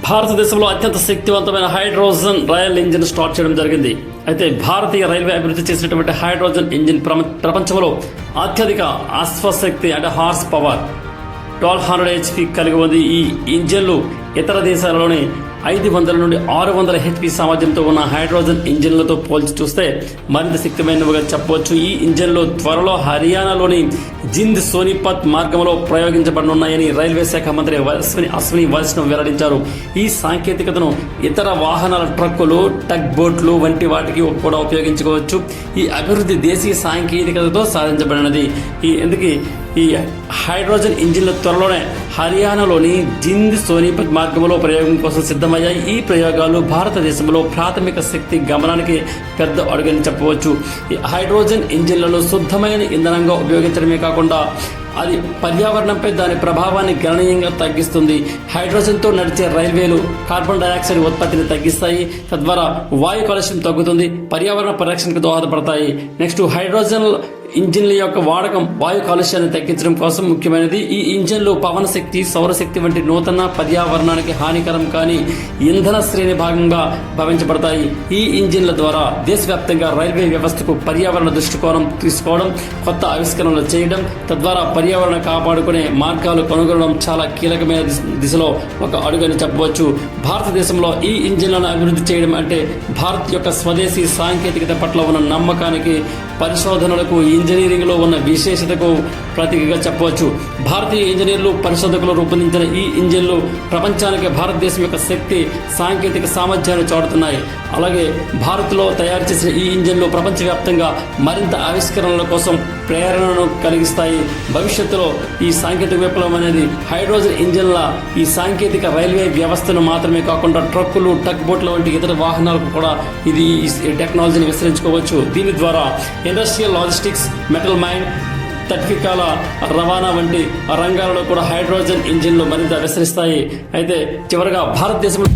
భారతదేశంలో అత్యంత శక్తివంతమైన హైడ్రోజన్ రైల్ ఇంజిన్ స్టార్ట్ చేయడం జరిగింది. అయితే భారతీయ రైల్వే అభివృద్ధి చేసినటువంటి హైడ్రోజన్ ఇంజిన్ ప్రపంచంలో అత్యధిక అశ్వశక్తి అంటే హార్స్ పవర్ 1200 HP కలిగి ఉంది. ఈ ఇంజిన్లు ఇతర దేశాలలోని 500 నుండి 600 HP సామర్థ్యంతో ఉన్న హైడ్రోజన్ ఇంజిన్లతో పోల్చి చూస్తే మరింత శక్తిమైనవిగా చెప్పవచ్చు. ఈ ఇంజిన్లు త్వరలో హర్యానాలోని జింద్ సోనిపత్ మార్గంలో ప్రయోగించబడనున్నాయని రైల్వే శాఖ మంత్రి అశ్విని వైష్ణవ్ వెల్లడించారు. ఈ సాంకేతికతను ఇతర వాహనాల ట్రక్కులు, టగ్ బోట్లు వంటి వాటికి కూడా ఉపయోగించుకోవచ్చు. ఈ అభివృద్ధి దేశీయ సాంకేతికతతో సాధించబడినది. ఈ హైడ్రోజన్ ఇంజిన్లు త్వరలోనే హర్యానాలోని జింద్ సోనిపత్ మార్గంలో ప్రయోగం కోసం సిద్ధమయ్యాయి. ఈ ప్రయోగాలు భారతదేశంలో ప్రాథమిక శక్తి గమనానికి పెద్ద అడుగని చెప్పవచ్చు. ఈ హైడ్రోజన్ ఇంజిన్లను శుద్ధమైన ఇంధనంగా ఉపయోగించడమే కాకుండా అది పర్యావరణంపై దాని ప్రభావాన్ని గణనీయంగా తగ్గిస్తుంది. హైడ్రోజన్తో నడిచే రైల్వేలు కార్బన్ డైఆక్సైడ్ ఉత్పత్తిని తగ్గిస్తాయి. తద్వారా వాయు కాలుష్యం తగ్గుతుంది, పర్యావరణ పరిరక్షణకు దోహదపడతాయి. నెక్స్ట్, హైడ్రోజన్ ఇంజిన్ల యొక్క వాడకం వాయు కాలుష్యాన్ని తగ్గించడం కోసం ముఖ్యమైనది. ఈ ఇంజిన్లు పవన శక్తి, సౌరశక్తి వంటి నూతన పర్యావరణానికి హానికరం కాని ఇంధన శ్రేణి భాగంగా భావించబడతాయి. ఈ ఇంజిన్ల ద్వారా దేశవ్యాప్తంగా రైల్వే వ్యవస్థకు పర్యావరణ దృష్టికోణం తీసుకోవడం, కొత్త ఆవిష్కరణలు చేయడం, తద్వారా పర్యావరణ కాపాడుకునే మార్గాలు కనుగొనడం చాలా కీలకమైన దిశలో ఒక అడుగని చెప్పవచ్చు. భారతదేశంలో ఈ ఇంజిన్లను అభివృద్ధి చేయడం అంటే భారత్ యొక్క స్వదేశీ సాంకేతికత పట్ల ఉన్న నమ్మకానికి, పరిశోధనలకు, ఇంజనీరింగ్ లో ఉన్న విశేషతకు ప్రతీకగా చెప్పవచ్చు. భారతీయ ఇంజనీర్లు, పరిశోధకులు రూపొందించిన ఈ ఇంజిన్లు ప్రపంచానికి భారతదేశం యొక్క శక్తి, సాంకేతిక సామర్థ్యాన్ని చాటుతున్నాయి. అలాగే భారత్లో తయారు చేసిన ఈ ఇంజిన్లు ప్రపంచవ్యాప్తంగా మరింత ఆవిష్కరణల కోసం ప్రేరణను కలిగిస్తాయి. భవిష్యత్తులో ఈ సాంకేతిక విప్లవం అనేది హైడ్రోజన్ ఇంజిన్ల ఈ సాంకేతిక రైల్వే వ్యవస్థను మాత్రమే కాకుండా ట్రక్కులు, టగ్ బోట్ల వంటి ఇతర వాహనాలకు కూడా ఇది ఈ టెక్నాలజీని విస్తరించుకోవచ్చు. దీని ద్వారా ఇండస్ట్రియల్ లాజిస్టిక్స్, మెటల్ మైన్, తట్వికాల రవాణా వంటి రంగాలలో కూడా హైడ్రోజన్ ఇంజిన్లు మరింత విస్తరిస్తాయి. అయితే చివరగా భారతదేశంలో